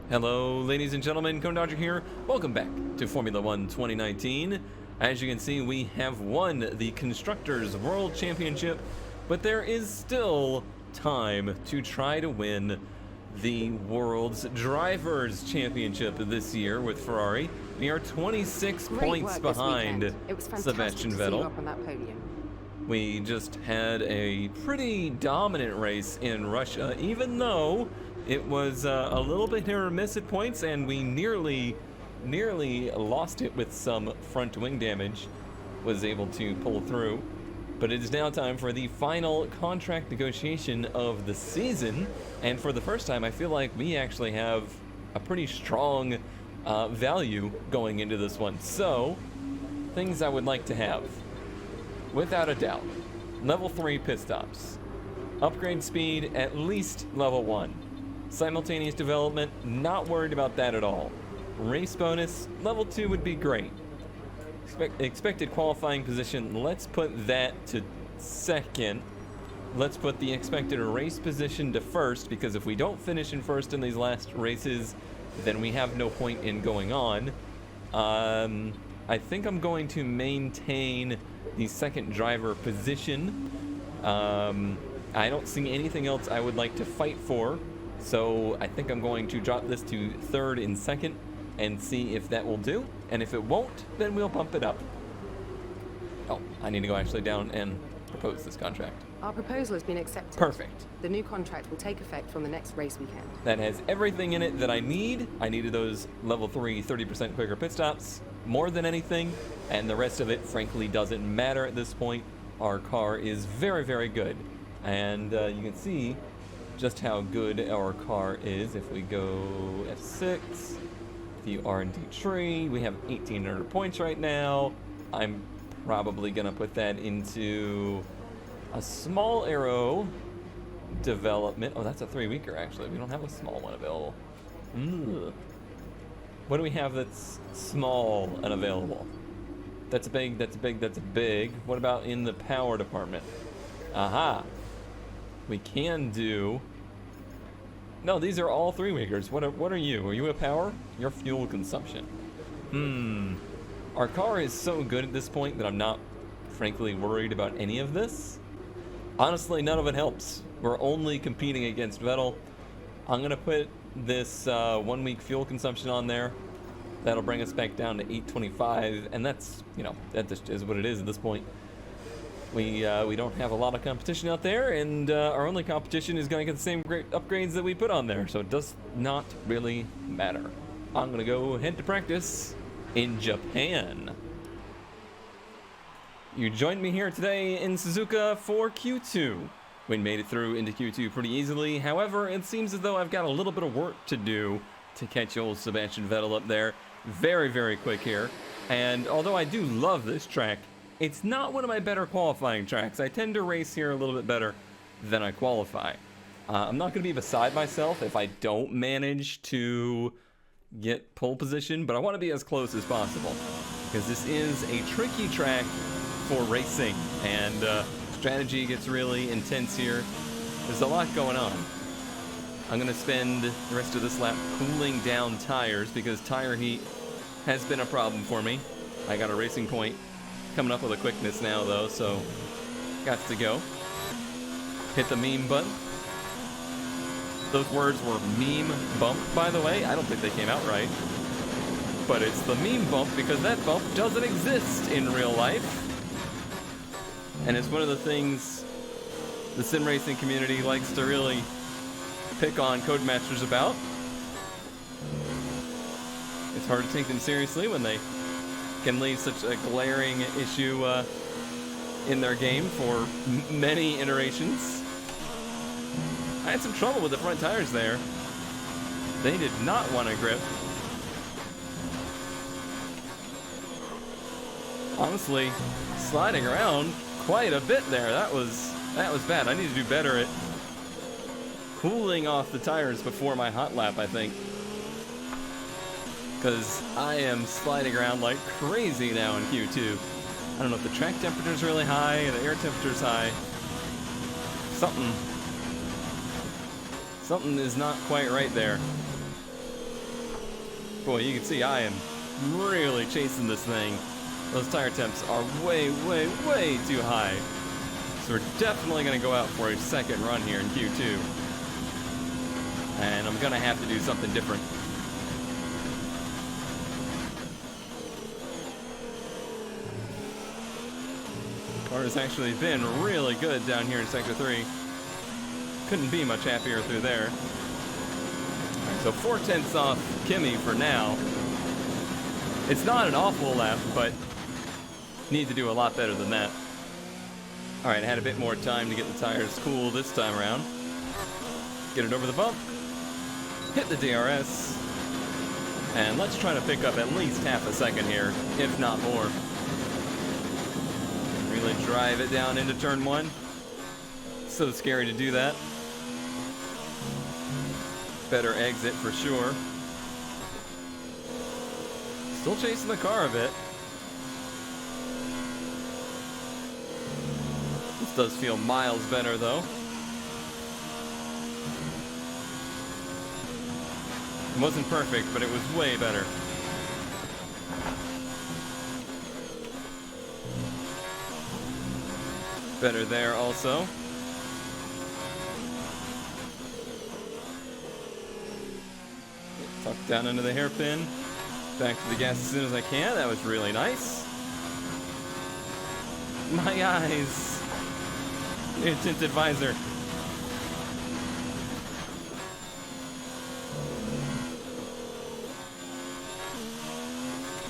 Hello, ladies and gentlemen, Cone Dodger here. Welcome back to Formula One 2019. As you can see, we have won the Constructors' World Championship, but there is still time to try to win the World's Drivers' Championship this year with Ferrari. We are 26 points behind Sebastian Vettel. We just had a pretty dominant race in Russia, even though it was a little bit hit or miss at points, and we nearly lost it with some front wing damage. Was able to pull through, but it is now time for the final contract negotiation of the season, and for the first time I feel like we actually have a pretty strong value going into this one. So things I would like to have, without a doubt: level 3 pit stops, upgrade speed at least level 1, simultaneous development, not worried about that at all. Race bonus, level 2 would be great. Expected qualifying position, let's put that to second. Let's put the expected race position to first, because if we don't finish in first in these last races, then we have no point in going on. I think I'm going to maintain the second driver position. I don't see anything else I would like to fight for. So I think I'm going to drop this to third and second and see if that will do. And if it won't, then we'll bump it up. Oh, I need to go actually down and propose this contract. Our proposal has been accepted. Perfect. The new contract will take effect from the next race weekend. That has everything in it that I need. I needed those level 3 30% quicker pit stops more than anything, and the rest of it frankly doesn't matter at this point. Our car is very, very good, and you can see just how good our car is. If we go F6, the R&D tree, we have 1,800 points right now. I'm probably gonna put that into a small aero development. Oh, that's a 3-weeker actually. We don't have a small one available. What do we have that's small and available? That's big, that's big, that's big. What about in the power department? Aha. We can do... No, these are all 3-weekers. What are you? Are you a power? Your fuel consumption. Our car is so good at this point that I'm not, frankly, worried about any of this. Honestly, none of it helps. We're only competing against Vettel. I'm gonna put this 1 week fuel consumption on there. That'll bring us back down to 825, and that's, you know, that just is what it is at this point. We don't have a lot of competition out there, and our only competition is going to get the same great upgrades that we put on there, so it does not really matter. I'm going to go head to practice in Japan. You joined me here today in Suzuka for Q2. We made it through into Q2 pretty easily. However, it seems as though I've got a little bit of work to do to catch old Sebastian Vettel up there. Very, very quick here. And although I do love this track, it's not one of my better qualifying tracks. I tend to race here a little bit better than I qualify. I'm not going to be beside myself if I don't manage to get pole position, but I want to be as close as possible, because this is a tricky track for racing, and strategy gets really intense here. There's a lot going on. I'm going to spend the rest of this lap cooling down tires, because tire heat has been a problem for me. I got a racing point coming up with a quickness now, though, so got to go. Hit the meme button. Those words were meme bump, by the way. I don't think they came out right. But it's the meme bump because that bump doesn't exist in real life. And it's one of the things the sim racing community likes to really pick on Codemasters about. It's hard to take them seriously when they can leave such a glaring issue in their game for many iterations. I had some trouble with the front tires there. They did not want to grip. Honestly, sliding around quite a bit there. That was bad. I need to do better at cooling off the tires before my hot lap, I think, because I am sliding around like crazy now in Q2. I don't know if the track temperature's really high, the air temperature's high. Something is not quite right there. Boy, you can see I am really chasing this thing. Those tire temps are way, way, way too high. So we're definitely going to go out for a second run here in Q2. And I'm going to have to do something different. Car has actually been really good down here in Sector 3. Couldn't be much happier through there. So 4/10 off Kimmy for now. It's not an awful lap, but need to do a lot better than that. All right, I had a bit more time to get the tires cool this time around. Get it over the bump, hit the DRS, and let's try to pick up at least half a second here, if not more. Really drive it down into turn 1. So scary to do that. Better exit for sure. Still chasing the car a bit. This does feel miles better though. It wasn't perfect, but it was way better. Better there also. Tuck down into the hairpin. Back to the gas as soon as I can. That was really nice. My eyes. New tinted visor.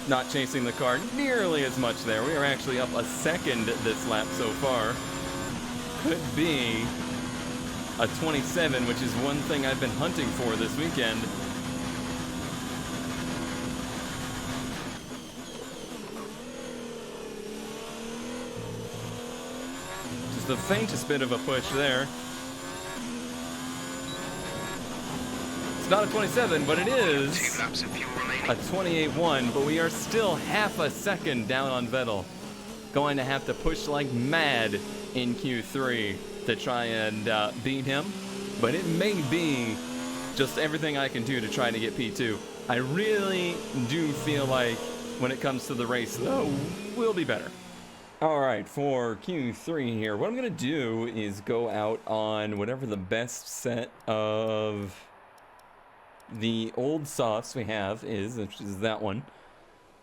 Not chasing the car nearly as much there. We are actually up a second this lap so far. Could be a 27, which is one thing I've been hunting for this weekend. Just the faintest bit of a push there. It's not a 27, but it is a 28-1, but we are still half a second down on Vettel. Going to have to push like mad in Q3 to try and beat him, but it may be just everything I can do to try to get P2. I really do feel like when it comes to the race, though, we'll be better. All right, for Q3 here, what I'm going to do is go out on whatever the best set of the old softs we have is, which is that one.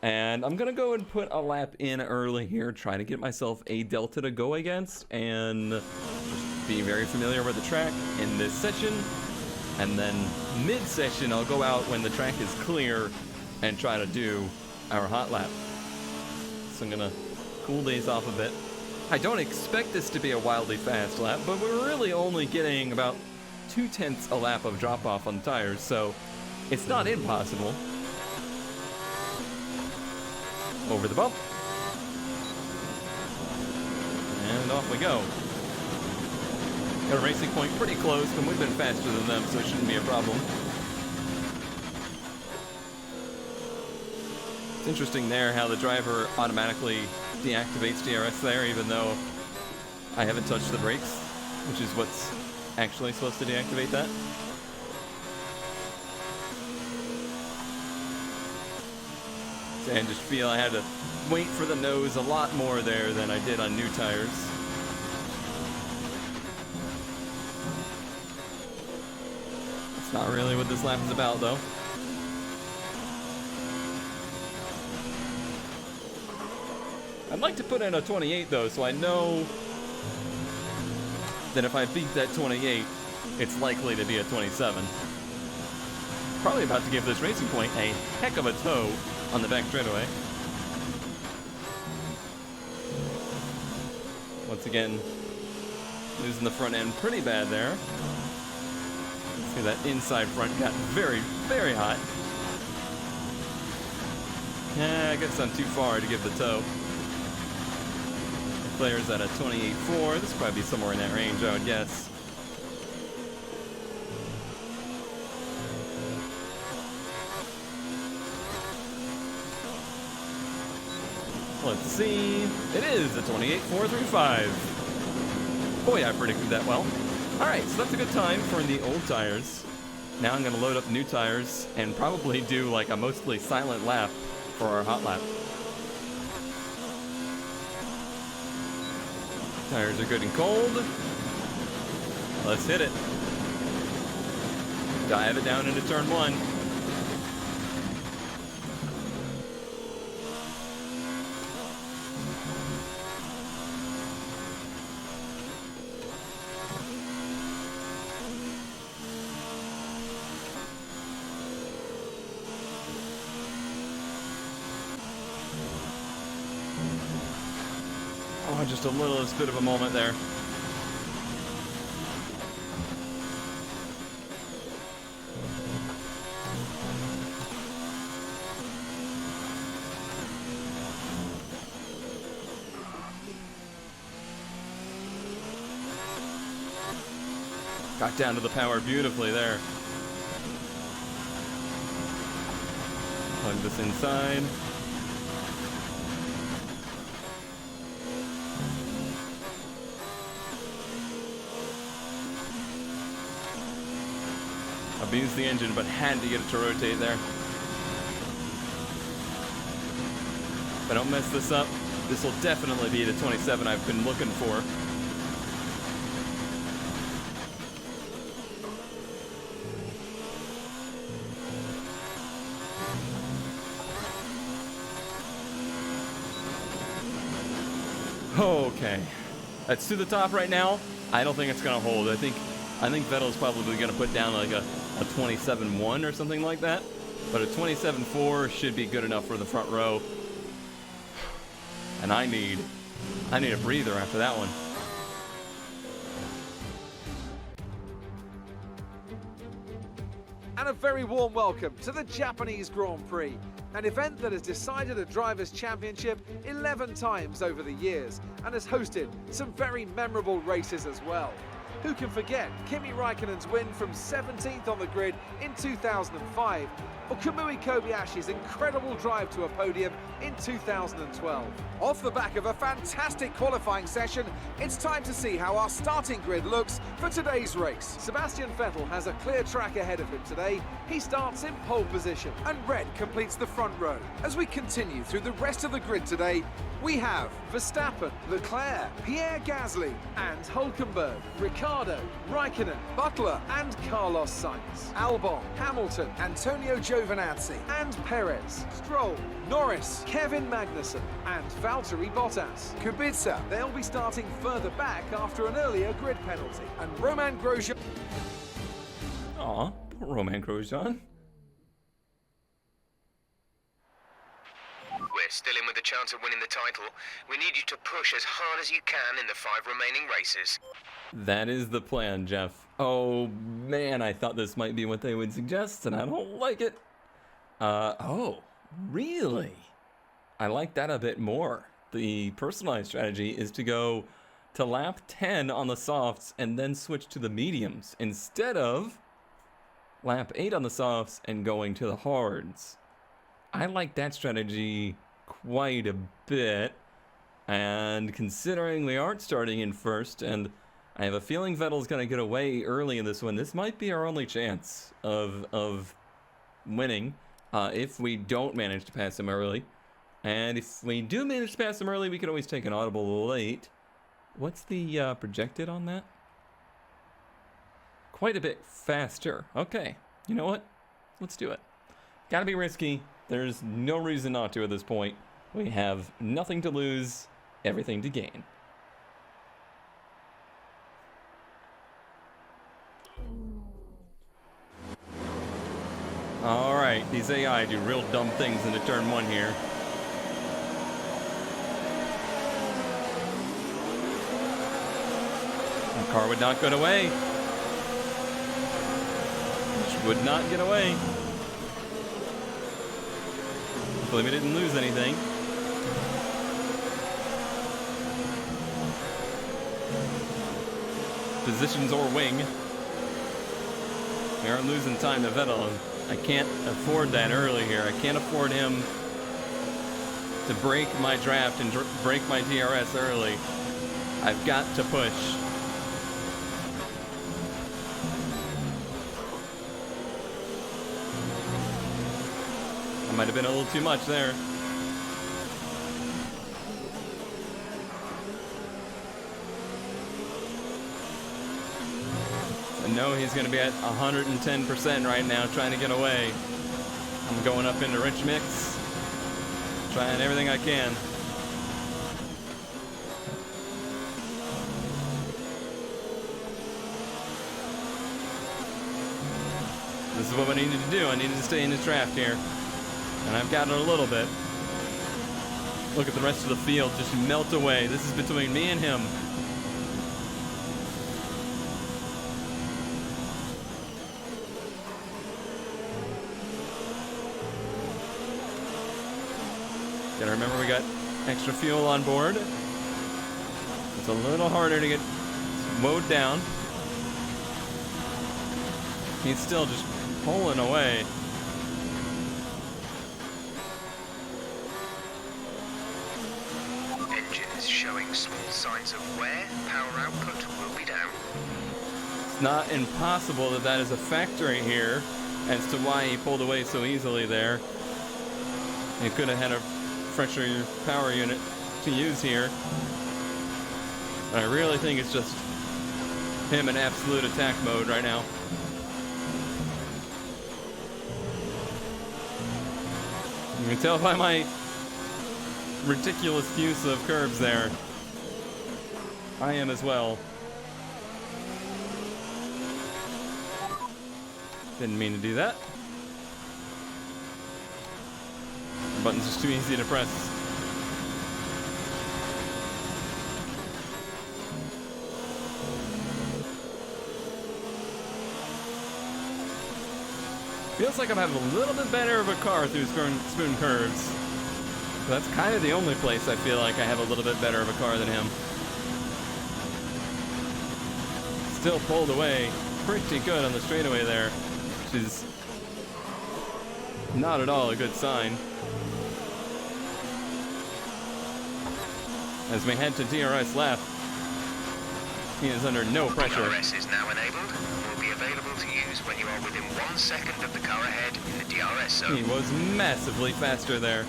And I'm going to go and put a lap in early here, try to get myself a delta to go against, and just be very familiar with the track in this session. And then mid-session, I'll go out when the track is clear and try to do our hot lap. So I'm going to cool days off a bit. I don't expect this to be a wildly fast lap, but we're really only getting about 0.2 a lap of drop-off on the tires, so it's not impossible. Over the bump. And off we go. Got a racing point pretty close, but we've been faster than them, so it shouldn't be a problem. It's interesting there how the driver automatically deactivates DRS there, even though I haven't touched the brakes, which is what's actually supposed to deactivate that. And just feel I had to wait for the nose a lot more there than I did on new tires. It's not really what this lap is about, though. I'd like to put in a 28, though, so I know that if I beat that 28, it's likely to be a 27. Probably about to give this racing point a heck of a tow on the back straightaway. Once again, losing the front end pretty bad there. See, that inside front got very, very hot. I guess I'm too far to give the tow. Player's at a 28.4. This will probably be somewhere in that range, I would guess. Let's see. It is a 28.435. Boy, I predicted that well. All right, so that's a good time for the old tires. Now I'm gonna load up new tires and probably do like a mostly silent lap for our hot lap. Tires are good and cold. Let's hit it. Dive it down into turn 1. Oh, just a littlest bit of a moment there. Got down to the power beautifully there. Plug this inside. Abused the engine, but had to get it to rotate there. If I don't mess this up, this will definitely be the 27 I've been looking for. Okay, that's to the top right now. I don't think it's gonna hold. I think Vettel's probably gonna put down like a 27.1 or something like that. But a 27.4 should be good enough for the front row. And I need a breather after that one. And a very warm welcome to the Japanese Grand Prix, an event that has decided a Drivers' Championship 11 times over the years and has hosted some very memorable races as well. Who can forget Kimi Raikkonen's win from 17th on the grid in 2005, or Kamui Kobayashi's incredible drive to a podium in 2012. Off the back of a fantastic qualifying session, it's time to see how our starting grid looks for today's race. Sebastian Vettel has a clear track ahead of him today. He starts in pole position, and red completes the front row. As we continue through the rest of the grid today, we have Verstappen, Leclerc, Pierre Gasly, and Hülkenberg, Ricciardo, Raikkonen, Butler, and Carlos Sainz, Albon, Hamilton, Antonio Giovinazzi, and Perez, Stroll, Norris, Kevin Magnussen, and Valtteri Bottas. Kubica, they'll be starting further back after an earlier grid penalty, and Romain Grosjean. Aw, poor Romain Grosjean. We're still in with a chance of winning the title. We need you to push as hard as you can in the 5 remaining races. That is the plan, Jeff. Oh man, I thought this might be what they would suggest, and I don't like it. Oh, really? I like that a bit more. The personalized strategy is to go to lap 10 on the softs and then switch to the mediums instead of lap 8 on the softs and going to the hards. I like that strategy quite a bit, and considering we aren't starting in first, and I have a feeling Vettel's going to get away early in this one, this might be our only chance of winning if we don't manage to pass him early. And if we do manage to pass him early, we can always take an audible late. What's the projected on that? Quite a bit faster. Okay, you know what? Let's do it. Gotta be risky. There's no reason not to at this point. We have nothing to lose, everything to gain. All right, these AI do real dumb things into turn 1 here. The car would not get away. Which would not get away. Hopefully we didn't lose anything. Positions or wing. We aren't losing time to Vettel. I can't afford that early here. I can't afford him to break my draft and break my DRS early. I've got to push. might have been a little too much there. I know he's going to be at 110% right now, trying to get away. I'm going up into rich mix, trying everything I can. This is what I needed to do. I needed to stay in his draft here. And I've got it a little bit. Look at the rest of the field just melt away. This is between me and him. Gotta remember we got extra fuel on board. It's a little harder to get mowed down. He's still just pulling away. Engines showing small signs of wear. Power output will be down. It's not impossible that that is a factor here as to why he pulled away so easily there. He could have had a fresher power unit to use here. But I really think it's just him in absolute attack mode right now. You can tell by my ridiculous use of curbs there. I am as well. Didn't mean to do that. The button's just too easy to press. Feels like I'm having a little bit better of a car through spoon curves. That's kind of the only place I feel like I have a little bit better of a car than him. Still pulled away pretty good on the straightaway there, which is not at all a good sign. As we head to DRS lap, he is under no pressure. DRS is now enabled. Will be available to use when you are within 1 second of the car ahead in the DRS zone. He was massively faster there.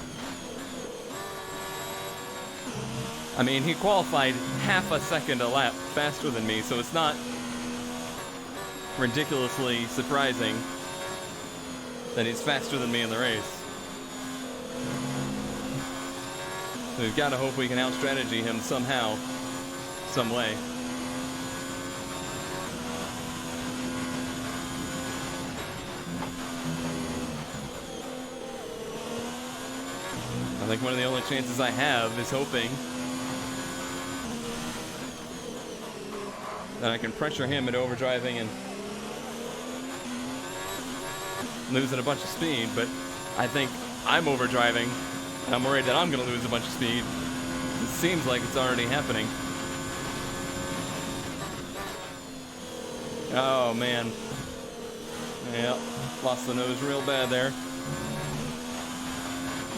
I mean, he qualified half a second a lap faster than me, so it's not ridiculously surprising that he's faster than me in the race. So we've got to hope we can out-strategy him somehow, some way. I think one of the only chances I have is hoping that I can pressure him into overdriving and losing a bunch of speed, but I think I'm overdriving and I'm worried that I'm going to lose a bunch of speed. It seems like it's already happening. Oh man. Yeah, lost the nose real bad there.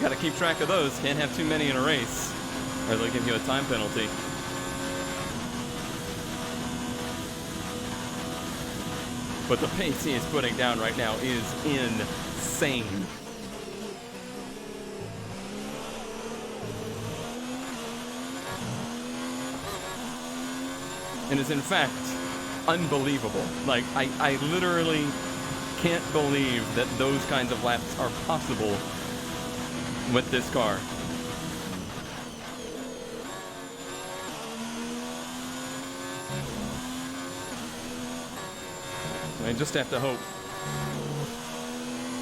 Got to keep track of those. Can't have too many in a race, or they'll give you a time penalty. But the pace he is putting down right now is insane. And is in fact unbelievable. Like, I literally can't believe that those kinds of laps are possible with this car. I just have to hope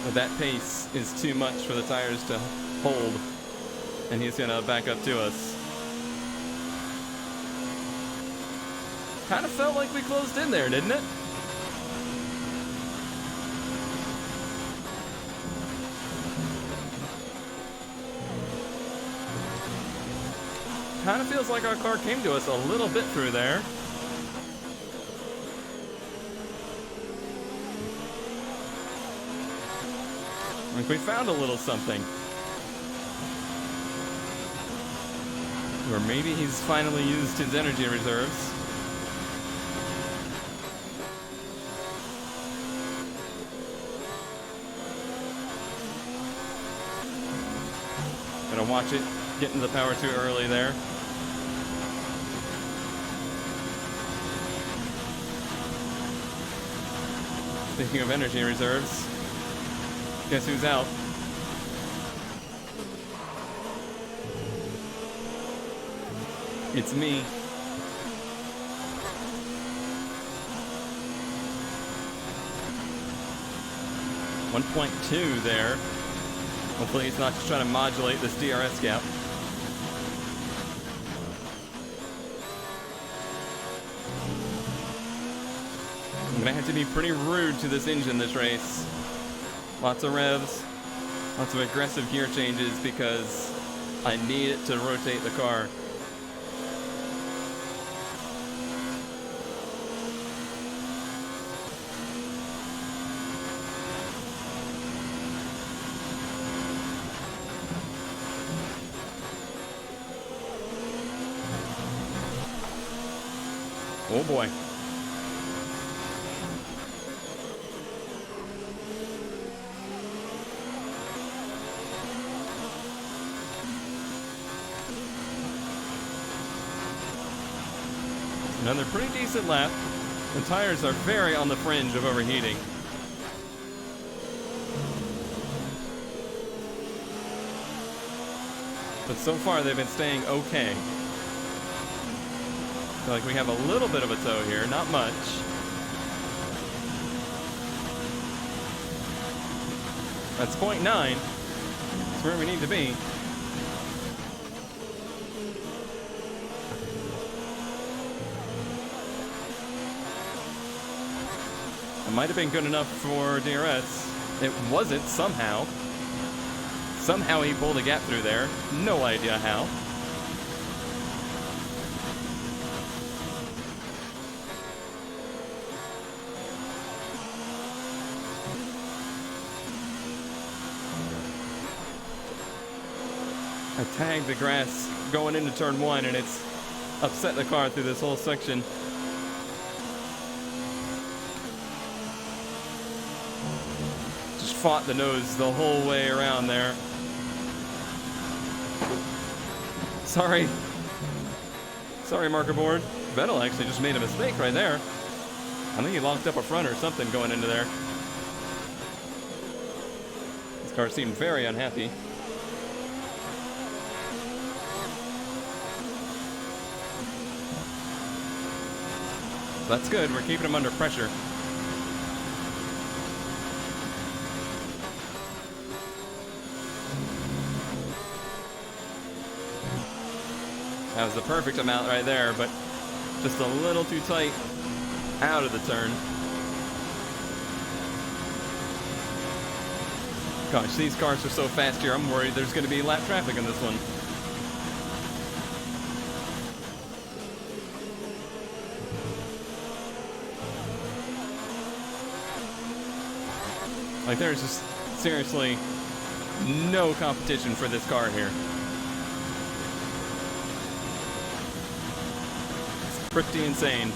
that that pace is too much for the tires to hold, and he's gonna back up to us. Kind of felt like we closed in there, didn't it? Kind of feels like our car came to us a little bit through there. Like we found a little something. Or maybe he's finally used his energy reserves. Gotta watch it get into the power too early there. Speaking of energy reserves, guess who's out? It's me. .2 there. Hopefully he's not just trying to modulate this DRS gap. I'm gonna have to be pretty rude to this engine this race. Lots of revs, lots of aggressive gear changes because I need it to rotate the car. Oh boy. Another pretty decent lap. The tires are very on the fringe of overheating. But so far they've been staying okay. I feel like we have a little bit of a tow here, not much. That's 0.9. That's where we need to be. It might have been good enough for DRS. It wasn't somehow. Somehow he pulled a gap through there. No idea how. I tagged the grass going into turn 1 and it's upset the car through this whole section. Just fought the nose the whole way around there. Sorry. Sorry, marker board. Vettel actually just made a mistake right there. I think he locked up a front or something going into there. This car seemed very unhappy. That's good. We're keeping him under pressure. That was the perfect amount right there, but just a little too tight out of the turn. Gosh, these cars are so fast here. I'm worried there's going to be lap traffic in this one. Like, there's just seriously no competition for this car here. It's pretty insane.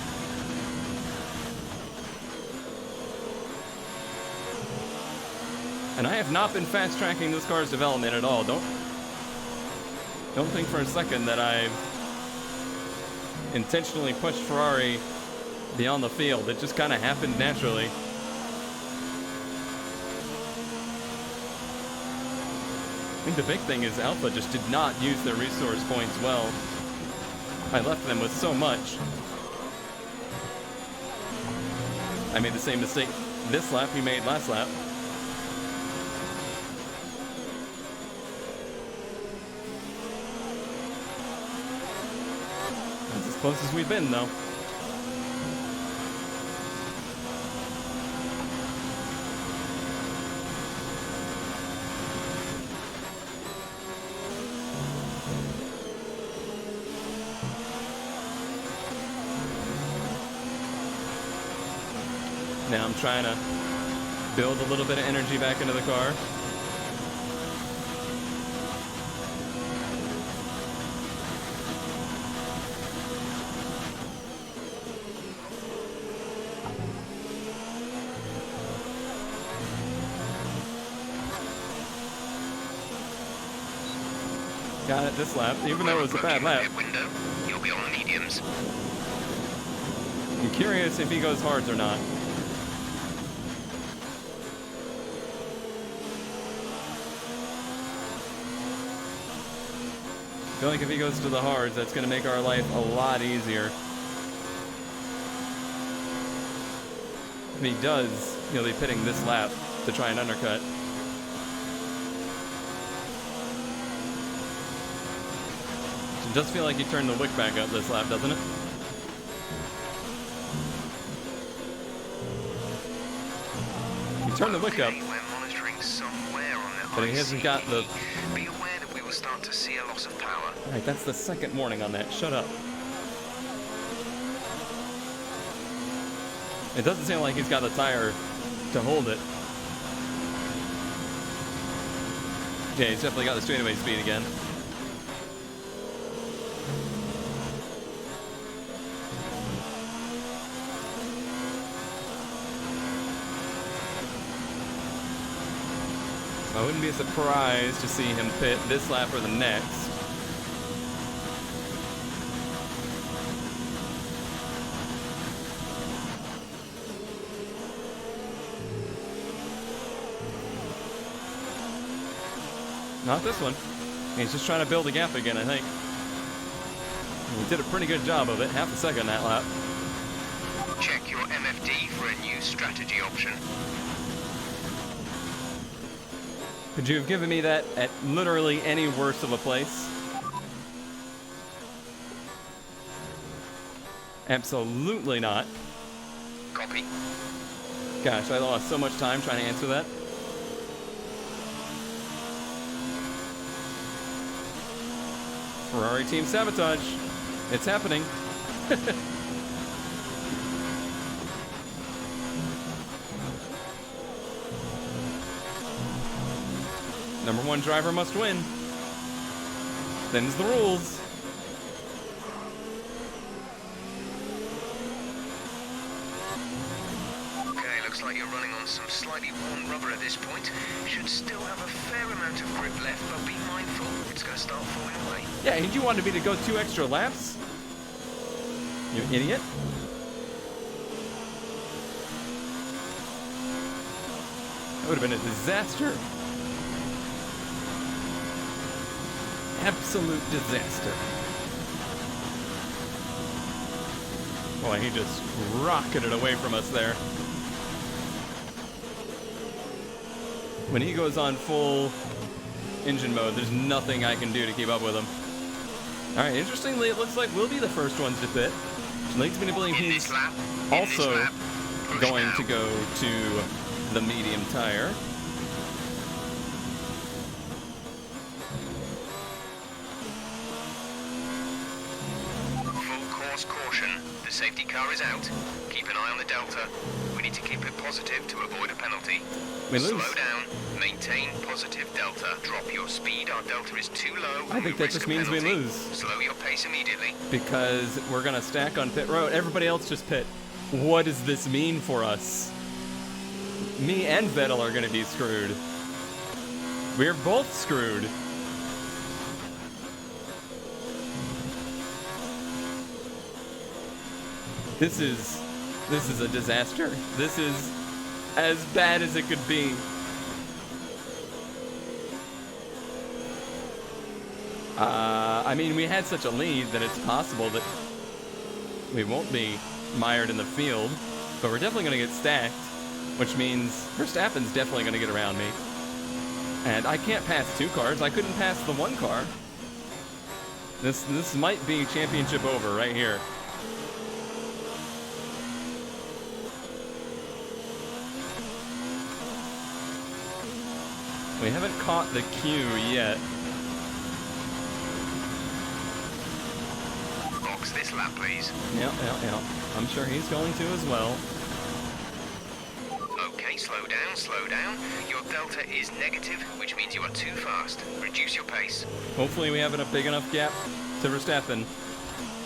And I have not been fast tracking this car's development at all. Don't think for a second that I've intentionally pushed Ferrari beyond the field. It just kind of happened naturally. I think the big thing is Alpha just did not use their resource points well. I left them with so much. I made the same mistake this lap we made last lap. That's as close as we've been, though. Now I'm trying to build a little bit of energy back into the car. Got it this lap, even though it was a bad lap. Window, you'll be on mediums. I'm curious if he goes hards or not. I feel like if he goes to the hards, that's going to make our life a lot easier. If he does, he'll be pitting this lap to try and undercut. It does feel like he turned the wick back up this lap, doesn't it? He turned the wick up, We're monitoring somewhere on the but he hasn't got the... Be aware that we will start to see a loss of power. Alright, that's the second warning on that. Shut up. It doesn't seem like he's got the tire to hold it. Yeah, he's definitely got the straightaway speed again. I wouldn't be surprised to see him pit this lap or the next. Not this one. He's just trying to build a gap again, I think. He did a pretty good job of it, half a second that lap. Check your MFD for a new strategy option. Could you have given me that at literally any worse of a place? Absolutely not. Copy. Gosh, I lost so much time trying to answer that. Ferrari team sabotage. It's happening. Number one driver must win. Them's the rules. Okay, looks like you're running on some slightly worn rubber at this point. Should still have a fair amount of grip left, but be mindful, it's going to start falling away. Yeah, and you wanted me to go 2 extra laps? You idiot. That would have been a disaster. Absolute disaster. Boy, he just rocketed away from us there. When he goes on full engine mode, there's nothing I can do to keep up with him. Alright, interestingly, it looks like we'll be the first ones to pit, which leads me to believe he's also going to go to the medium tire. Caution, the safety car is out. Keep an eye on the delta. We need to keep it positive to avoid a penalty. We lose. Slow down, maintain positive delta. Drop your speed, our delta is too low. I think that just means we lose. Slow your pace immediately. Because we're gonna stack on pit road. Everybody else just pit. What does this mean for us? Me and Vettel are gonna be screwed. We're both screwed. This is a disaster. This is as bad as it could be. I mean, we had such a lead that it's possible that we won't be mired in the field, but we're definitely going to get stacked, which means Verstappen's definitely going to get around me. And I can't pass 2 cars. I couldn't pass the 1 car. This might be championship over right here. We haven't caught the cue yet. Box this lap, please. Yeah. I'm sure he's going to as well. Okay, slow down, slow down. Your delta is negative, which means you are too fast. Reduce your pace. Hopefully we have a big enough gap to Verstappen.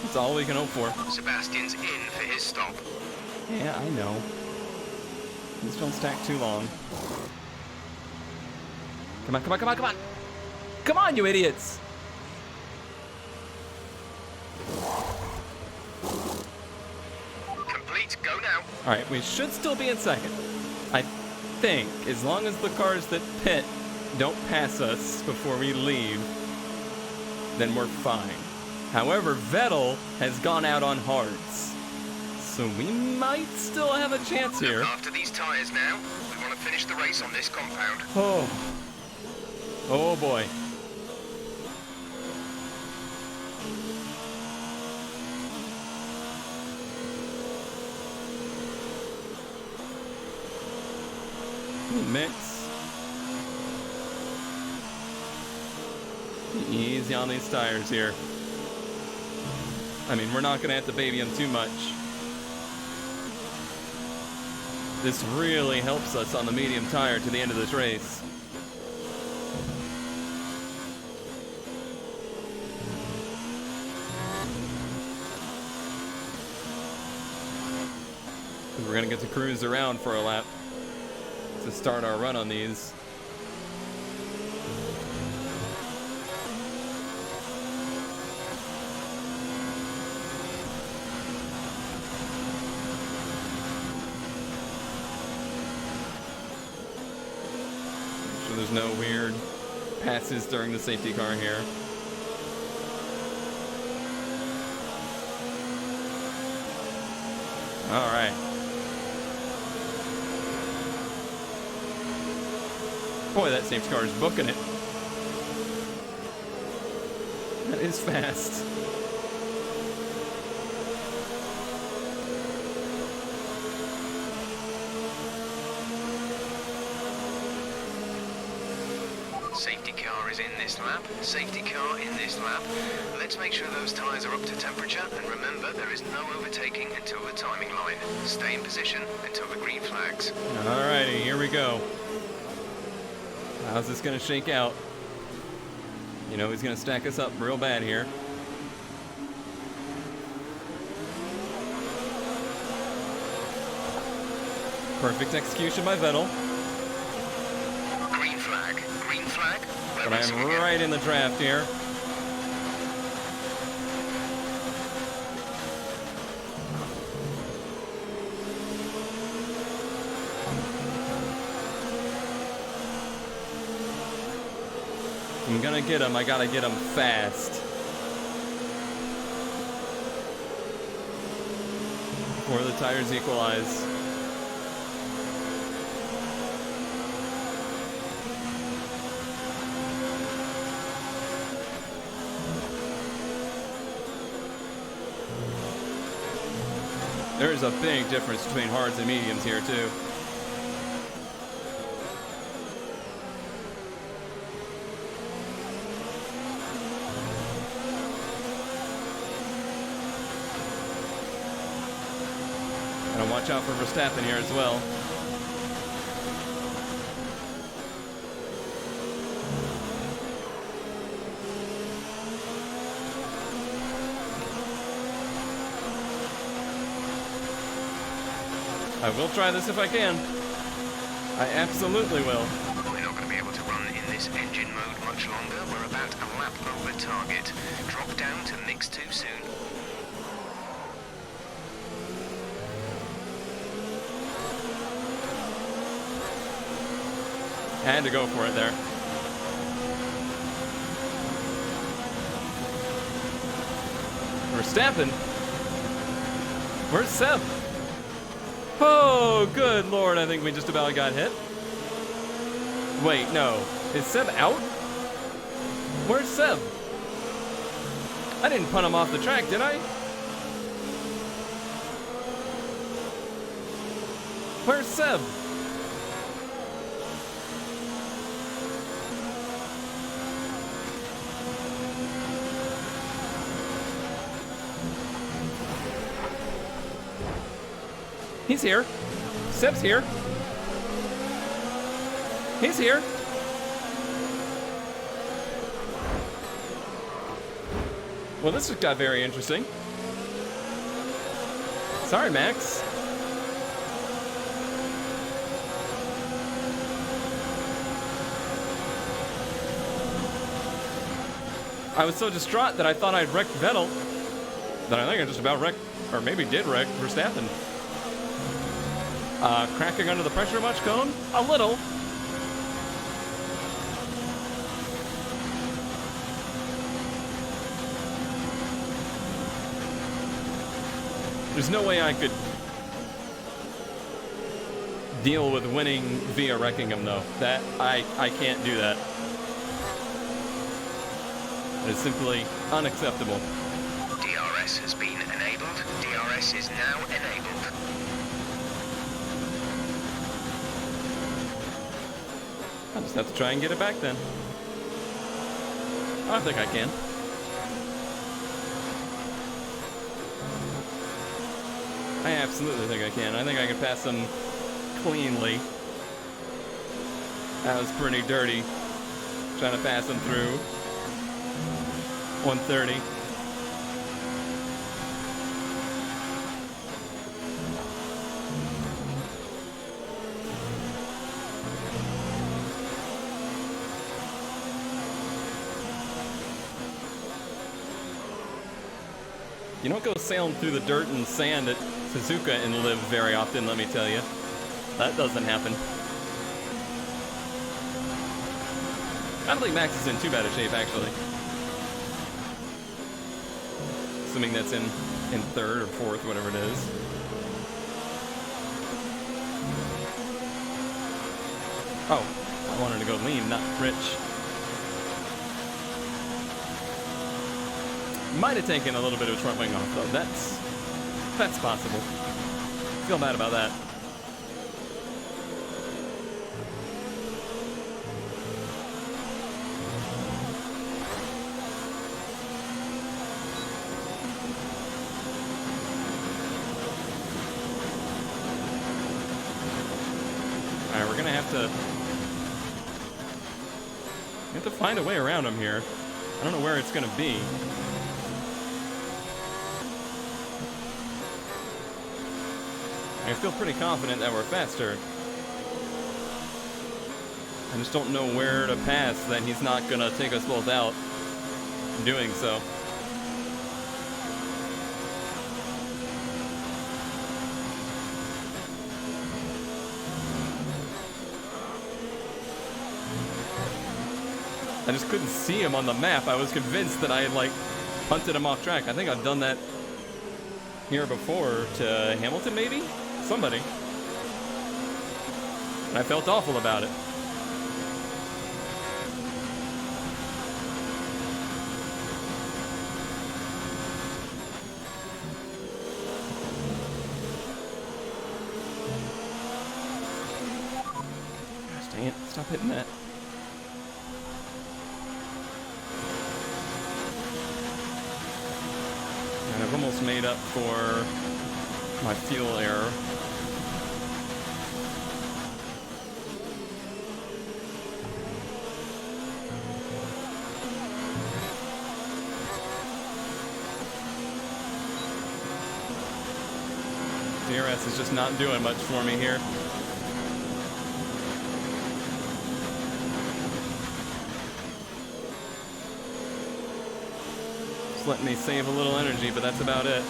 That's all we can hope for. Sebastian's in for his stop. Yeah, I know. Just don't stack too long. Come on. Come on, you idiots! All right, we should still be in second. I think, as long as the cars that pit don't pass us before we leave, then we're fine. However, Vettel has gone out on hards, so we might still have a chance here. Look after these tyres now. We want to finish the race on this compound. Oh boy. Mix. Easy on these tires here. I mean, we're not going to have to baby them too much. This really helps us on the medium tire to the end of this race. We're going to get to cruise around for a lap to start our run on these. So there's no weird passes during the safety car here. All right. Boy, that safety car is booking it. That is fast. Safety car is in this lap. Safety car in this lap. Let's make sure those tyres are up to temperature, and remember, there is no overtaking until the timing line. Stay in position until the green flags. Alrighty, here we go. How's this gonna shake out? You know he's gonna stack us up real bad here. Perfect execution by Vettel. Green flag. Green flag. But I'm right in the draft here. I'm gonna get him. I gotta get him fast. Before the tires equalize. There's a big difference between hards and mediums here too. And watch out for Verstappen here as well. I will try this if I can. I absolutely will. We're not going to be able to run in this engine mode much longer. We're about a lap over target. Drop down to mix 2 soon. Had to go for it there. Verstappen? Where's Seb? Oh, good lord, I think we just about got hit. Wait, no. Is Seb out? Where's Seb? I didn't punt him off the track, did I? Where's Seb? He's here. Seb's here. He's here. Well, this just got very interesting. Sorry, Max. I was so distraught that I thought I'd wrecked Vettel that I think I just about wrecked, or maybe did wreck Verstappen. Cracking under the pressure much, Cone? A little. There's no way I could deal with winning via wrecking him, though. That, I can't do that. It is simply unacceptable. DRS has been enabled. DRS is now enabled. I'll just have to try and get it back then. I think I can. I absolutely think I can. I think I can pass them cleanly. That was pretty dirty. Trying to pass them through. 130. You don't go sailing through the dirt and sand at Suzuka and live very often, let me tell you. That doesn't happen. I don't think Max is in too bad a shape, actually. Assuming that's in third or fourth, whatever it is. Oh, I wanted to go lean, not rich. Might have taken a little bit of his front wing off, though. That's possible. Feel bad about that. Alright, we're gonna have to find a way around him here. I don't know where it's gonna be. I feel pretty confident that we're faster. I just don't know where to pass that he's not gonna take us both out doing so. I just couldn't see him on the map. I was convinced that I had, like, punted him off track. I think I've done that here before to Hamilton, maybe? Somebody. And I felt awful about it. Gosh dang it, stop hitting that. And I've almost made up for my fuel error. DRS is just not doing much for me here. Just letting me save a little energy, but that's about it.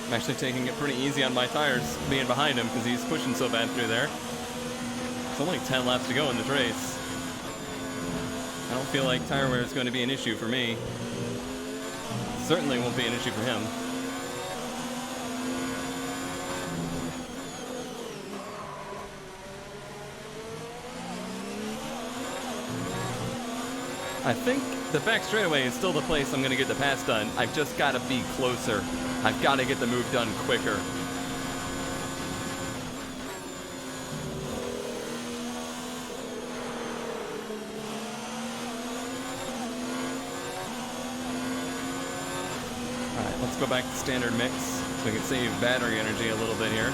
I'm actually taking it pretty easy on my tires being behind him because he's pushing so bad through there. It's only 10 laps to go in this race. I don't feel like tire wear is going to be an issue for me. Certainly won't be an issue for him. I think the back straightaway is still the place I'm going to get the pass done. I've just got to be closer. I've got to get the move done quicker. Alright, let's go back to standard mix so we can save battery energy a little bit here.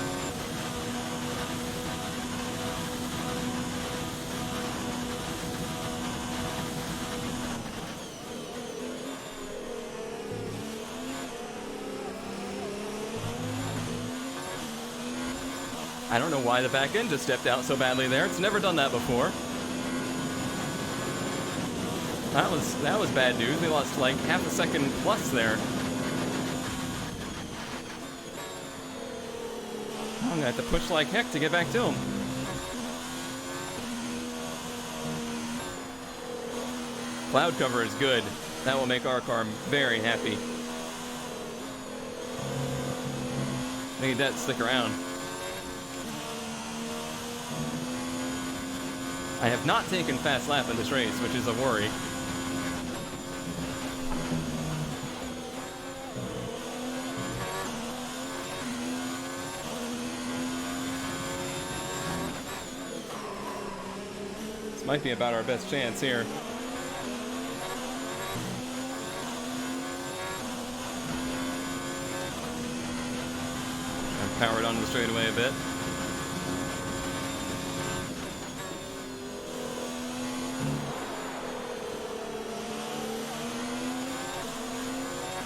I don't know why the back end just stepped out so badly there. It's never done that before. That was bad news. They lost like half a second plus there. I'm gonna have to push like heck to get back to him. Cloud cover is good. That will make our car very happy. I need that to stick around. I have not taken fast lap in this race, which is a worry. This might be about our best chance here. I've powered onto the straightaway a bit.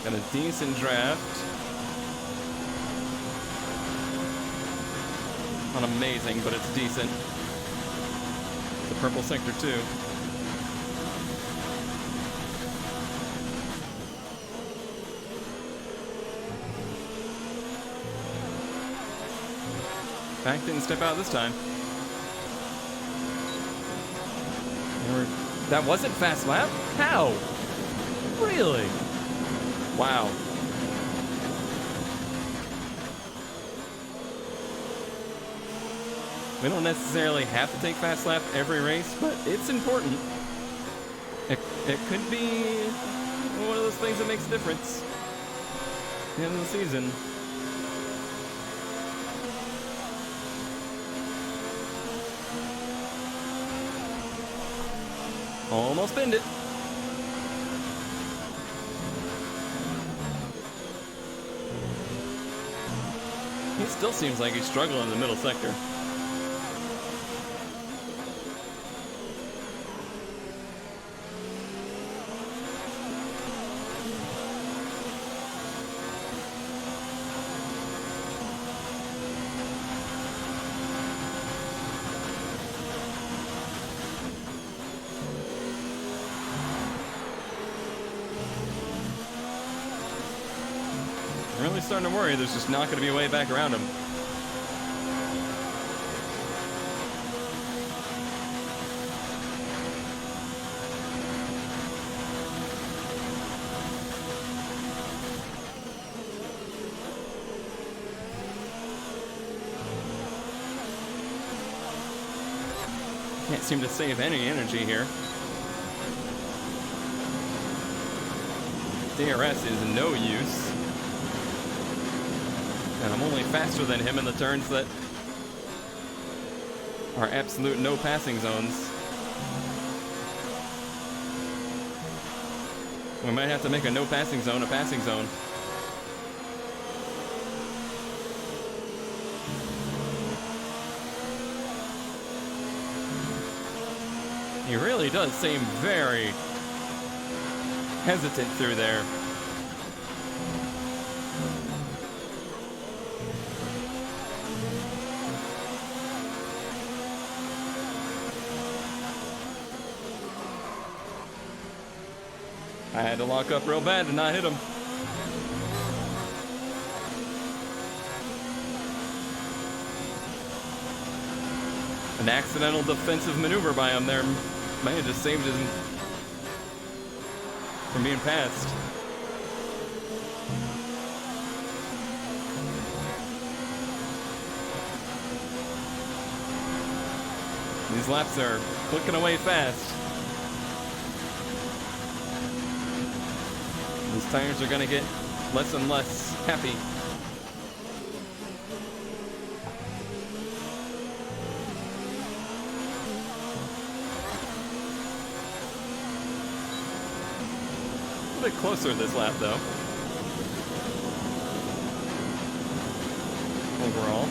Got a decent draft. Not amazing, but it's decent. The purple sector too. Back didn't step out this time. That wasn't fast lap? How? Really? Wow. We don't necessarily have to take fast lap every race, but it's important. It could be one of those things that makes a difference at the end of the season. Almost binned it. He still seems like he's struggling in the middle sector. I'm really starting to worry there's just not going to be a way back around him. Can't seem to save any energy here. DRS is no use. And I'm only faster than him in the turns that are absolute no passing zones. We might have to make a no passing zone a passing zone. He really does seem very hesitant through there. I had to lock up real bad to not hit him. An accidental defensive maneuver by him there might have just saved him from being passed. These laps are clicking away fast. These tires are gonna get less and less happy. A bit closer this lap though. Overall.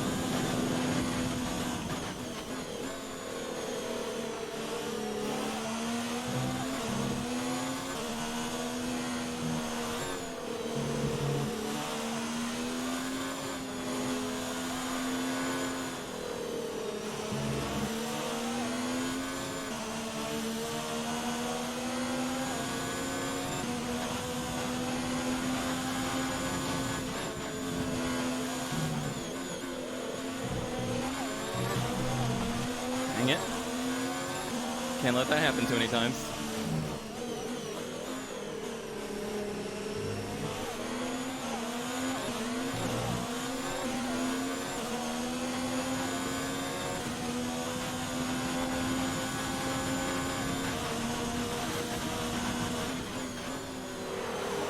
Can't let that happen too many times.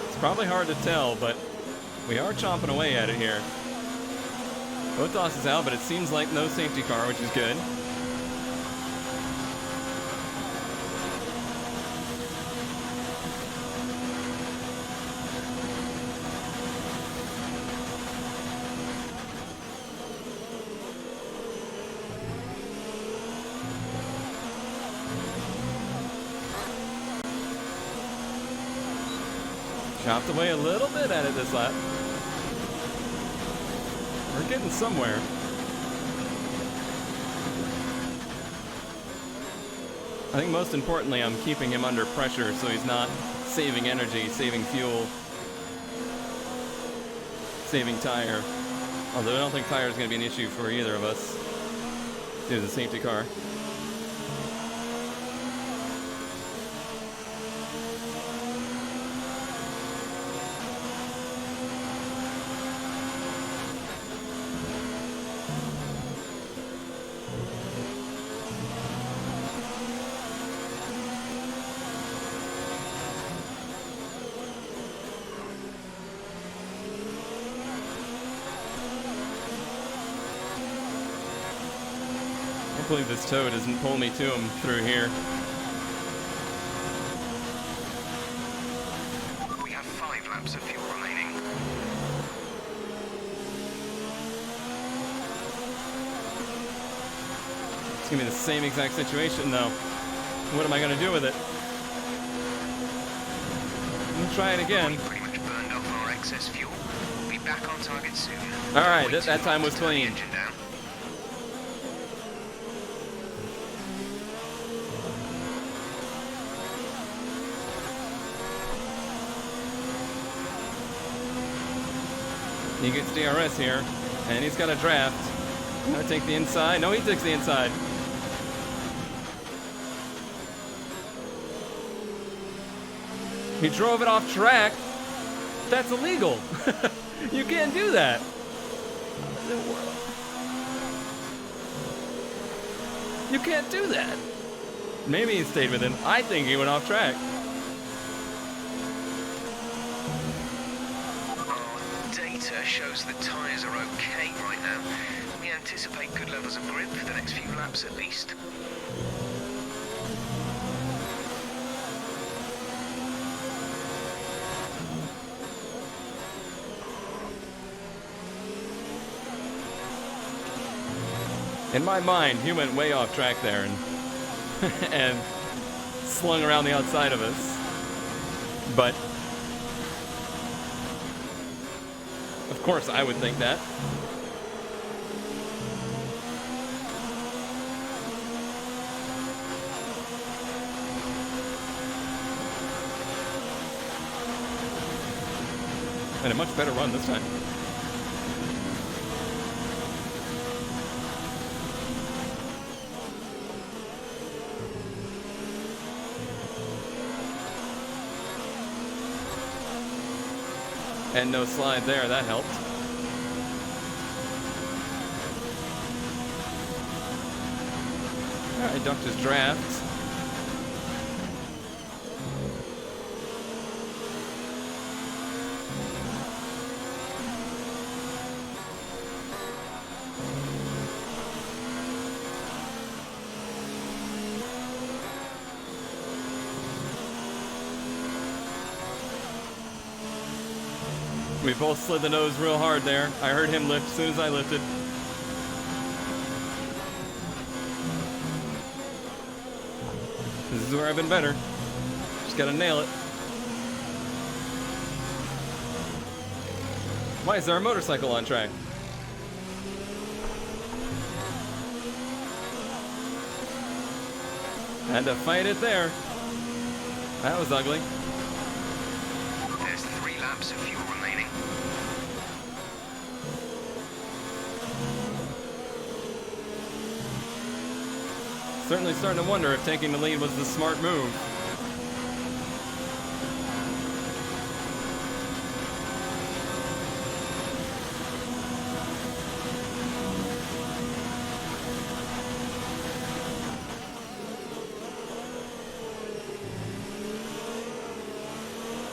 It's probably hard to tell, but we are chomping away at it here. Botas is out, but it seems like no safety car, which is good. Chopped away a little bit at it this lap. We're getting somewhere. I think most importantly, I'm keeping him under pressure so he's not saving energy, saving fuel, saving tire. Although I don't think tire is going to be an issue for either of us due to the safety car. Hopefully this tow doesn't pull me to him through here. We have 5 laps of fuel remaining. It's gonna be the same exact situation though. What am I gonna do with it? I'm gonna try it again. We pretty much burned off our excess fuel. We'll be back on target soon. Alright, Wait that too time long was to turn the clean. engine down. He gets DRS here, and he's got a draft. Gonna take the inside. No, he takes the inside. He drove it off track. That's illegal. You can't do that. You can't do that. Maybe he stayed with him. I think he went off track. Data shows the tyres are okay right now. We anticipate good levels of grip for the next few laps at least. In my mind, he went way off track there and and slung around the outside of us. But of course, I would think that. And a much better run this time. And no slide there, that helped. Alright, ducked his draft. We both slid the nose real hard there. I heard him lift as soon as I lifted. This is where I've been better. Just gotta nail it. Why is there a motorcycle on track? Had to fight it there. That was ugly. There's 3 laps of fuel remaining. Certainly starting to wonder if taking the lead was the smart move.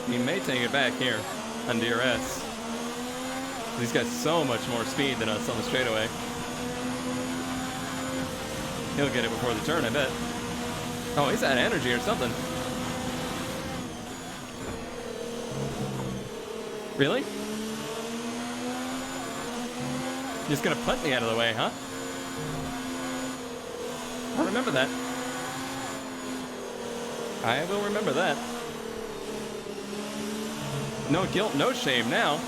He may take it back here on DRS. He's got so much more speed than us on the straightaway. He'll get it before the turn, I bet. Oh, he's out of energy or something. Really? Just gonna punt me out of the way, huh? I'll remember that. I will remember that. No guilt, no shame now.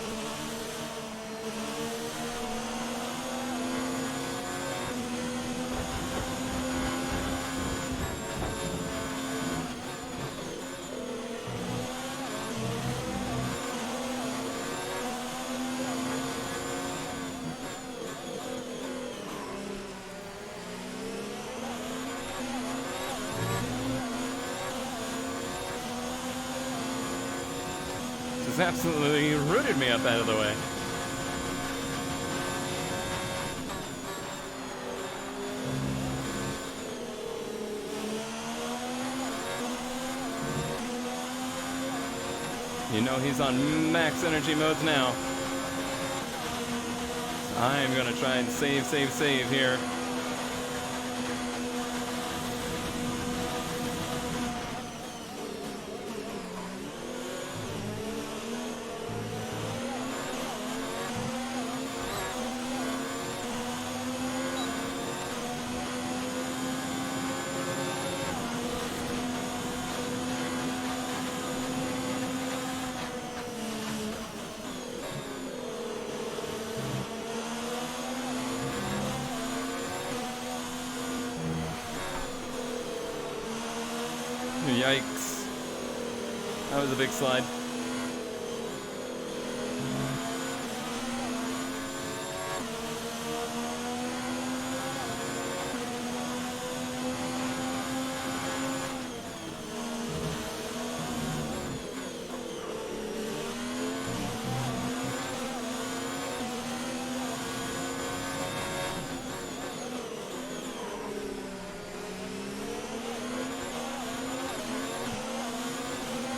This absolutely rooted me up out of the way. You know he's on max energy modes now. I'm gonna try and save here. Yikes. That was a big slide.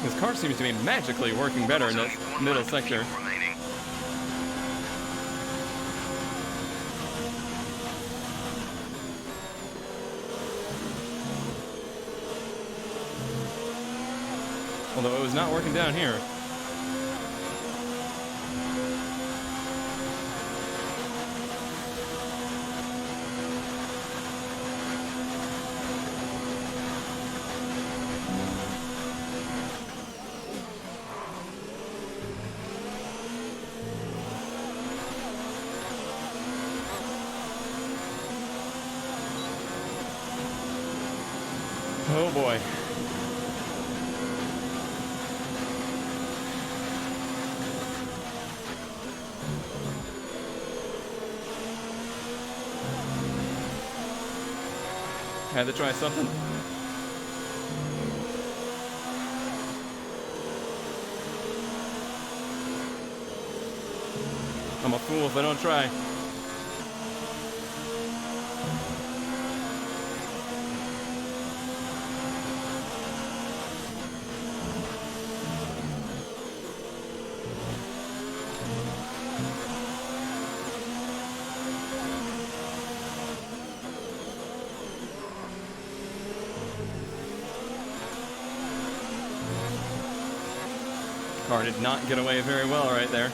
This car seems to be magically working better in the middle sector. Although it was not working down here. Oh boy. Had to try something. I'm a fool if I don't try. Car did not get away very well right there.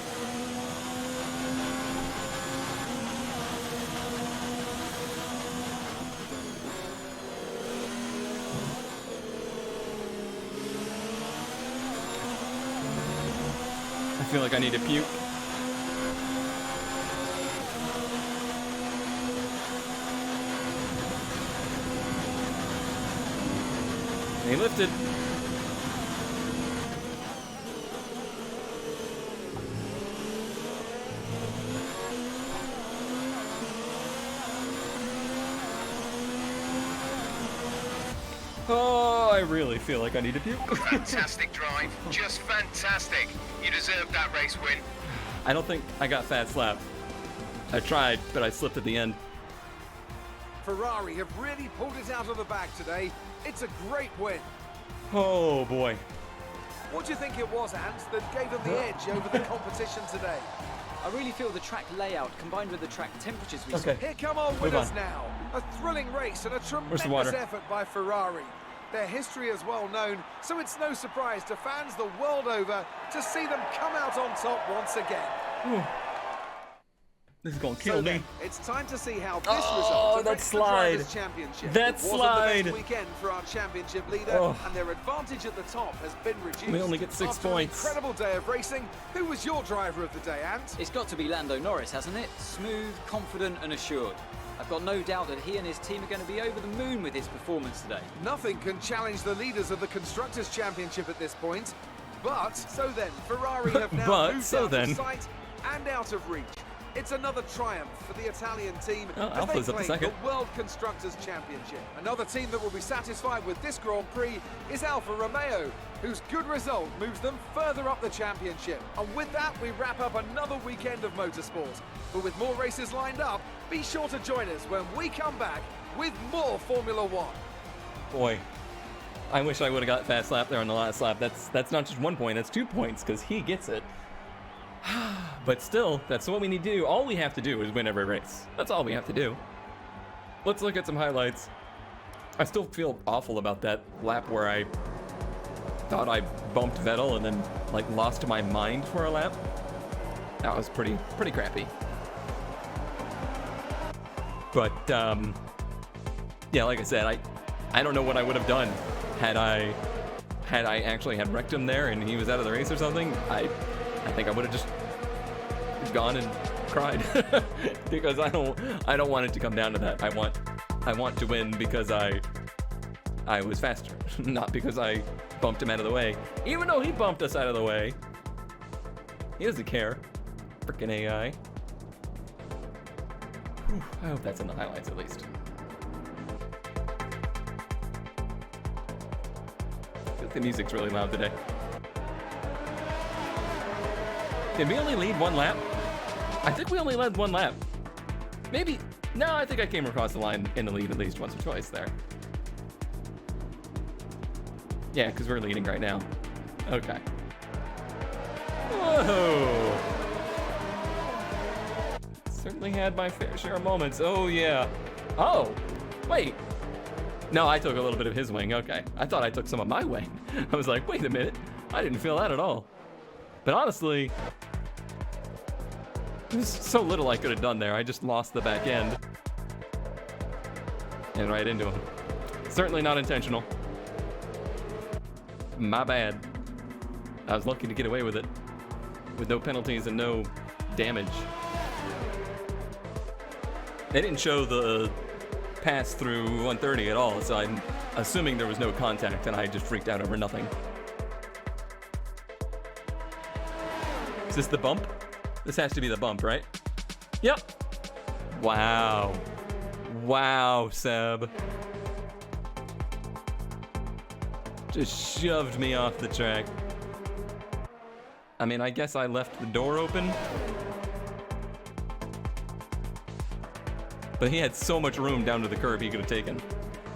I feel like I need to puke. He lifted. really feel like I need to puke. Fantastic drive. Just fantastic. You deserved that race win. I don't think I got fast lap. I tried, but I slipped at the end. Ferrari have really pulled it out of the bag today. It's a great win. Oh boy. What do you think it was, Ant, that gave them the edge over the competition today? I really feel the track layout combined with the track temperatures we Okay. Here come our Move winners on. now. A thrilling race and a the tremendous water? effort by Ferrari. Their history is well known, so it's no surprise to fans the world over to see them come out on top once again. This is gonna So kill me. then, it's time to see how this Oh, result that affects the slide. Drivers' Championship. That It wasn't slide. the best weekend for our championship leader, Oh. and their advantage at the top has been reduced. We only get 6 After points. An incredible day of racing. Who was your driver of the day, Ant? It's got to be Lando Norris, hasn't it? Smooth, confident and assured. I've got no doubt that he and his team are going to be over the moon with his performance today. Nothing can challenge the leaders of the Constructors' Championship at this point. But, so then, Ferrari have now But, moved so out then. of sight and out of reach. It's another triumph for the Italian team Oh, as Alpha's they up a claim second. the World Constructors' Championship. Another team that will be satisfied with this Grand Prix is Alfa Romeo, whose good result moves them further up the championship. And with that, we wrap up another weekend of motorsport. But with more races lined up, be sure to join us when we come back with more Formula One. Boy, I wish I would have got fast lap there on the last lap. That's not just 1 point, that's 2 points, because he gets it. But still, that's what we need to do. All we have to do is win every race. That's all we have to do. Let's look at some highlights. I still feel awful about that lap where I thought I bumped Vettel and then like lost my mind for a lap. That was pretty crappy. But yeah, like I said, I don't know what I would have done had I actually had wrecked him there and he was out of the race or something. I think I would have just gone and cried because I don't want it to come down to that. I want to win because I was faster, not because I bumped him out of the way. Even though he bumped us out of the way, he doesn't care. Frickin' AI. Whew, I hope that's in the highlights at least. The music's really loud today. Did we only lead 1 lap? I think we only led 1 lap. Maybe. No, I think I came across the line in the lead at least once or twice there. Yeah, because we're leading right now. Okay. Whoa. Certainly had my fair share of moments. Oh, yeah. Oh, wait. No, I took a little bit of his wing. Okay. I thought I took some of my wing. I was like, wait a minute. I didn't feel that at all. But honestly, there's so little I could have done there. I just lost the back end. And right into him. Certainly not intentional. My bad. I was lucky to get away with it. With no penalties and no damage. They didn't show the pass through 130 at all, so I'm assuming there was no contact and I just freaked out over nothing. Is this the bump? This has to be the bump, right? Yep. Wow. Wow, Seb. Just shoved me off the track. I mean, I guess I left the door open. But he had so much room down to the curb he could have taken.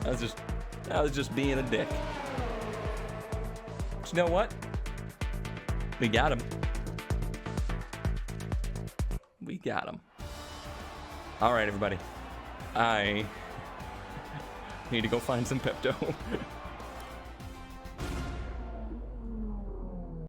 That was just being a dick. But you know what? We got him. We got him. All right, everybody. I need to go find some Pepto.